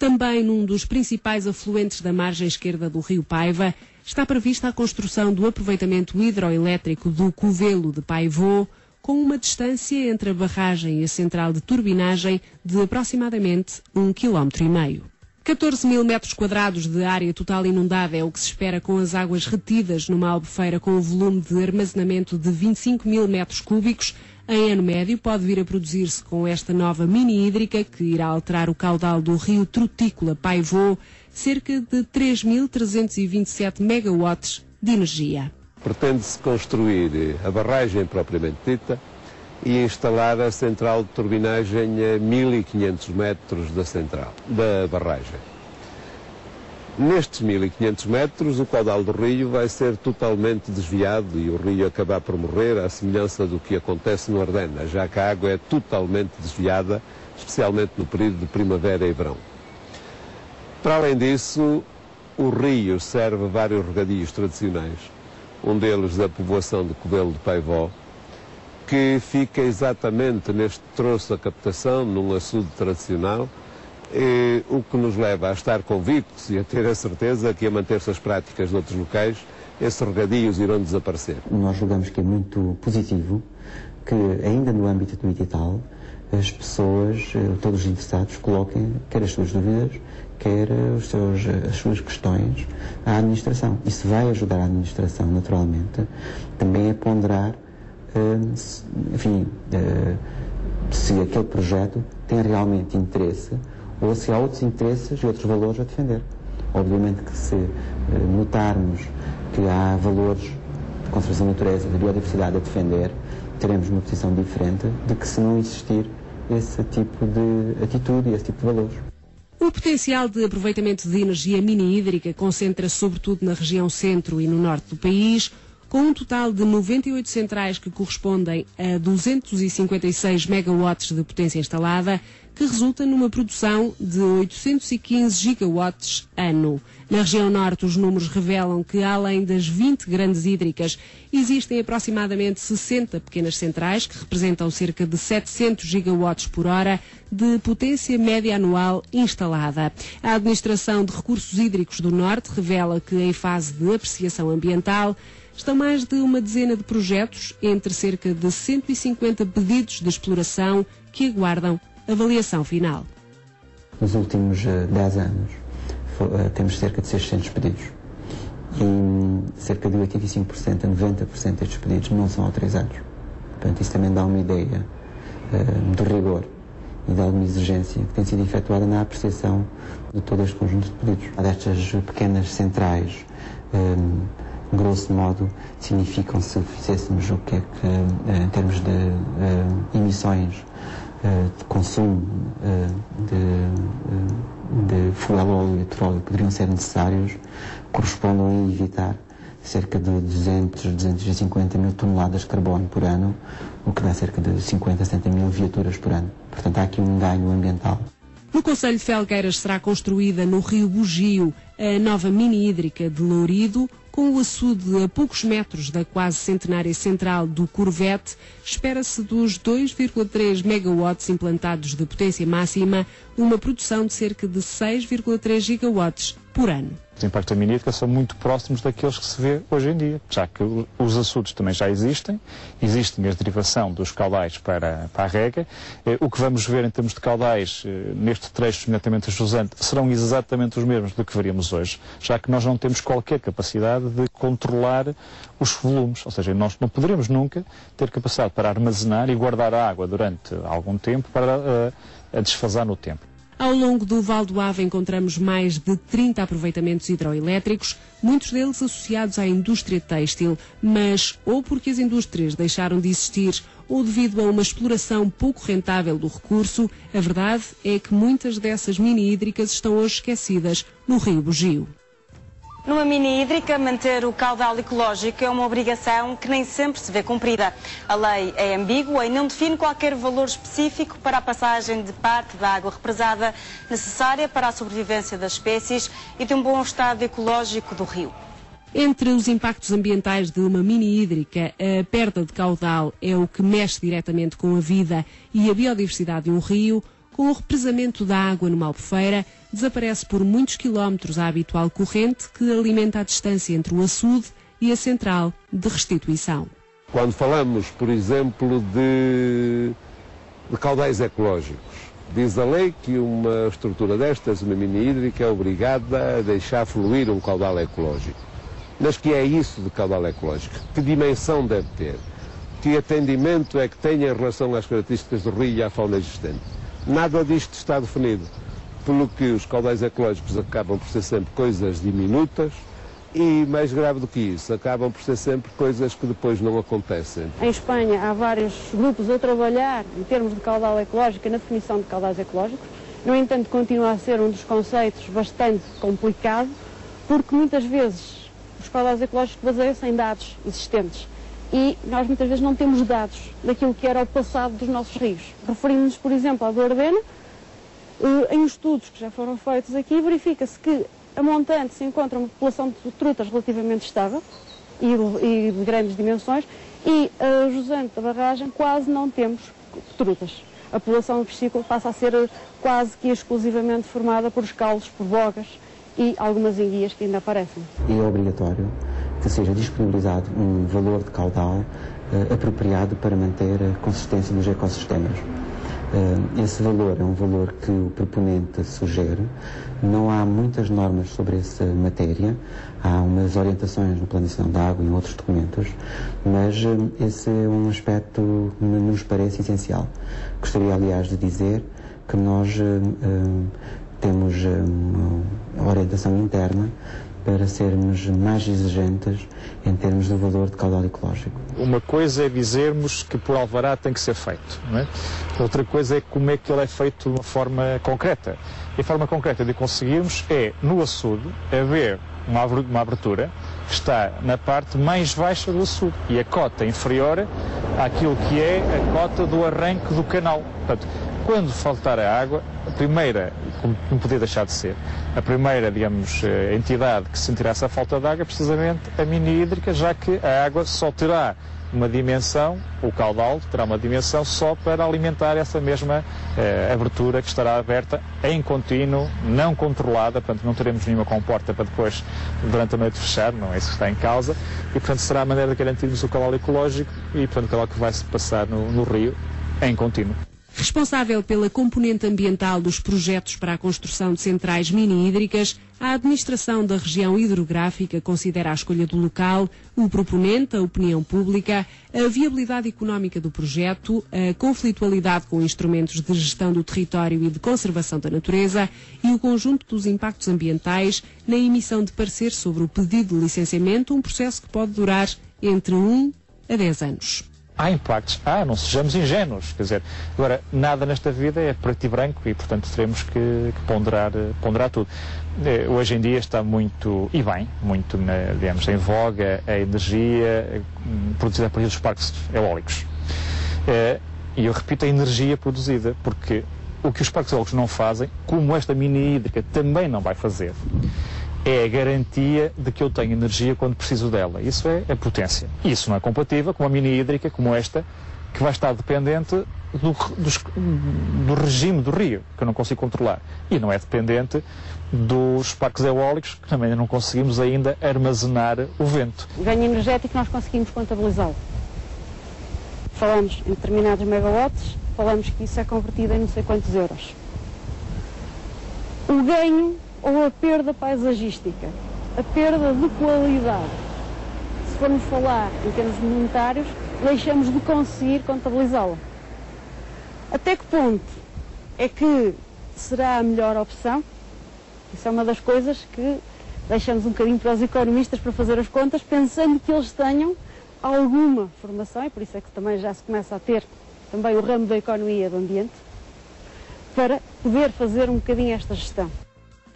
Também num dos principais afluentes da margem esquerda do rio Paiva, está prevista a construção do aproveitamento hidroelétrico do Covelo de Paivô, com uma distância entre a barragem e a central de turbinagem de aproximadamente 1,5 km. 14 mil metros quadrados de área total inundada é o que se espera com as águas retidas numa albufeira com um volume de armazenamento de 25 mil metros cúbicos. Em ano médio pode vir a produzir-se com esta nova mini hídrica, que irá alterar o caudal do rio Trutícola Paivô, cerca de 3.327 megawatts de energia. Pretende-se construir a barragem propriamente dita e instalar a central de turbinagem a 1.500 metros da barragem. Nestes 1.500 metros, o caudal do rio vai ser totalmente desviado e o rio acabar por morrer, à semelhança do que acontece no Ardena, já que a água é totalmente desviada, especialmente no período de primavera e verão. Para além disso, o rio serve a vários regadios tradicionais, um deles da povoação de Covelo de Paivó, que fica exatamente neste troço a captação, num açude tradicional, o que nos leva a estar convictos e a ter a certeza que, a manter-se as práticas de outros locais, esses regadios irão desaparecer. Nós julgamos que é muito positivo que, ainda no âmbito do edital, as pessoas, todos os interessados, coloquem quer as suas dúvidas, quer as suas questões à administração. Isso vai ajudar a administração, naturalmente, também a ponderar, se aquele projeto tem realmente interesse ou se há outros interesses e outros valores a defender. Obviamente que se notarmos que há valores de conservação da natureza, da biodiversidade a defender, teremos uma posição diferente de que se não existir esse tipo de atitude e esse tipo de valores. O potencial de aproveitamento de energia mini-hídrica concentra-se sobretudo na região centro e no norte do país, com um total de 98 centrais que correspondem a 256 megawatts de potência instalada, que resulta numa produção de 815 gigawatts ano. Na região norte, os números revelam que, além das 20 grandes hídricas, existem aproximadamente 60 pequenas centrais, que representam cerca de 700 gigawatts por hora de potência média anual instalada. A Administração de Recursos Hídricos do Norte revela que, em fase de apreciação ambiental, estão mais de uma dezena de projetos, entre cerca de 150 pedidos de exploração que aguardam avaliação final. Nos últimos 10 anos temos cerca de 600 pedidos e cerca de 85% a 90% destes pedidos não são autorizados. Portanto, isso também dá uma ideia do rigor e de alguma exigência que tem sido efetuada na apreciação de todo este conjunto de pedidos. Destas pequenas centrais, grosso modo, significam, se fizéssemos o que é que, em termos de emissões, de consumo de fuel, óleo e petróleo poderiam ser necessários, correspondem a evitar cerca de 250 mil toneladas de carbono por ano, o que dá cerca de 50 a 70 mil viaturas por ano. Portanto, há aqui um ganho ambiental. No concelho de Felgueiras será construída no rio Bugio a nova mini-hídrica de Lourido, com o açude a poucos metros da quase centenária central do Corvette. Espera-se dos 2,3 megawatts implantados de potência máxima, uma produção de cerca de 6,3 gigawatts por ano. Os impactos da mini-hídrica são muito próximos daqueles que se vê hoje em dia, já que os açudes também já existem a derivação dos caudais para a rega. O que vamos ver em termos de caudais neste trecho, imediatamente jusante, serão exatamente os mesmos do que veríamos hoje, já que nós não temos qualquer capacidade de controlar os volumes, ou seja, nós não poderemos nunca ter capacidade para armazenar e guardar a água durante algum tempo para a desfasar no tempo. Ao longo do Val do Ave encontramos mais de 30 aproveitamentos hidroelétricos, muitos deles associados à indústria têxtil, mas ou porque as indústrias deixaram de existir ou devido a uma exploração pouco rentável do recurso, a verdade é que muitas dessas mini-hídricas estão hoje esquecidas no rio Bugio. Numa mini-hídrica, manter o caudal ecológico é uma obrigação que nem sempre se vê cumprida. A lei é ambígua e não define qualquer valor específico para a passagem de parte da água represada necessária para a sobrevivência das espécies e de um bom estado ecológico do rio. Entre os impactos ambientais de uma mini-hídrica, a perda de caudal é o que mexe diretamente com a vida e a biodiversidade de um rio, Com o represamento da água numa albufeira, desaparece por muitos quilómetros a habitual corrente que alimenta a distância entre o açude e a central de restituição. Quando falamos, por exemplo, de caudais ecológicos, diz a lei que uma estrutura destas, uma mini hídrica, é obrigada a deixar fluir um caudal ecológico. Mas que é isso de caudal ecológico? Que dimensão deve ter? Que atendimento é que tem em relação às características do rio e à fauna existente? Nada disto está definido, pelo que os caudais ecológicos acabam por ser sempre coisas diminutas e, mais grave do que isso, acabam por ser sempre coisas que depois não acontecem. Em Espanha há vários grupos a trabalhar em termos de caudal ecológico e na definição de caudais ecológicos. No entanto, continua a ser um dos conceitos bastante complicado, porque muitas vezes os caudais ecológicos baseiam-se em dados existentes. E nós muitas vezes não temos dados daquilo que era o passado dos nossos rios. Referindo-nos, por exemplo, ao do Ardena, em estudos que já foram feitos aqui, verifica-se que a montante se encontra uma população de trutas relativamente estável e de grandes dimensões, e a jusante da barragem quase não temos trutas. A população do piscícola passa a ser quase que exclusivamente formada por escaldos, por bogas e algumas enguias que ainda aparecem. E é obrigatório que seja disponibilizado um valor de caudal apropriado para manter a consistência dos ecossistemas. Esse valor é um valor que o proponente sugere. Não há muitas normas sobre essa matéria, há umas orientações no Plano Nacional da Água e em outros documentos, mas esse é um aspecto que nos parece essencial. Gostaria, aliás, de dizer que nós temos uma orientação interna para sermos mais exigentes em termos do valor de caudal ecológico. Uma coisa é dizermos que por alvará tem que ser feito, não é? Outra coisa é como é que ele é feito de uma forma concreta. E a forma concreta de conseguirmos é, no açude, haver uma abertura que está na parte mais baixa do açude e a cota inferior àquilo que é a cota do arranque do canal. Portanto, quando faltar a água, a primeira, como não podia deixar de ser, a primeira, digamos, entidade que sentirá essa falta de água é precisamente a mini hídrica, já que a água só terá uma dimensão, o caudal terá uma dimensão só para alimentar essa mesma abertura que estará aberta em contínuo, não controlada, portanto não teremos nenhuma comporta para depois, durante a noite, fechar, não é isso que está em causa, e portanto será a maneira de garantirmos o caudal ecológico e portanto o caudal que vai se passar no rio em contínuo. Responsável pela componente ambiental dos projetos para a construção de centrais mini-hídricas, a administração da região hidrográfica considera a escolha do local, o proponente, a opinião pública, a viabilidade económica do projeto, a conflitualidade com instrumentos de gestão do território e de conservação da natureza e o conjunto dos impactos ambientais na emissão de parecer sobre o pedido de licenciamento, um processo que pode durar entre 1 a 10 anos. Há impactos, não sejamos ingênuos, quer dizer, agora, nada nesta vida é preto e branco e, portanto, teremos que ponderar tudo. Hoje em dia está muito, e bem, muito, digamos, em voga a energia produzida a partir dos parques eólicos. E eu repito, a energia produzida, porque o que os parques eólicos não fazem, como esta mini hídrica também não vai fazer, é a garantia de que eu tenho energia quando preciso dela. Isso é a potência. Isso não é compatível com uma mini hídrica como esta, que vai estar dependente do regime do rio, que eu não consigo controlar. E não é dependente dos parques eólicos, que também não conseguimos ainda armazenar o vento. O ganho energético nós conseguimos contabilizá-lo. Falamos em determinados megawatts, falamos que isso é convertido em não sei quantos euros. O ganho ou a perda paisagística, a perda de qualidade. Se formos falar em termos monetários, deixamos de conseguir contabilizá-la. Até que ponto é que será a melhor opção? Isso é uma das coisas que deixamos um bocadinho para os economistas para fazer as contas, pensando que eles tenham alguma formação, e por isso é que também já se começa a ter também o ramo da economia do ambiente, para poder fazer um bocadinho esta gestão.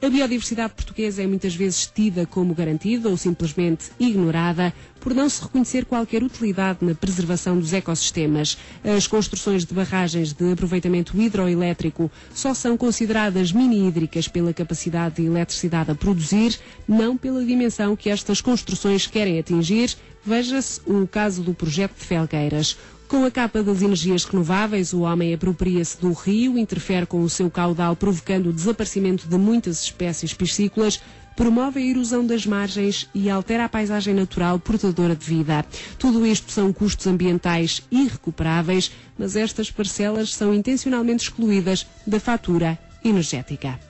A biodiversidade portuguesa é muitas vezes tida como garantida ou simplesmente ignorada por não se reconhecer qualquer utilidade na preservação dos ecossistemas. As construções de barragens de aproveitamento hidroelétrico só são consideradas mini-hídricas pela capacidade de eletricidade a produzir, não pela dimensão que estas construções querem atingir. Veja-se o caso do projeto de Felgueiras. Com a capa das energias renováveis, o homem apropria-se do rio, interfere com o seu caudal, provocando o desaparecimento de muitas espécies piscícolas, promove a erosão das margens e altera a paisagem natural portadora de vida. Tudo isto são custos ambientais irrecuperáveis, mas estas parcelas são intencionalmente excluídas da fatura energética.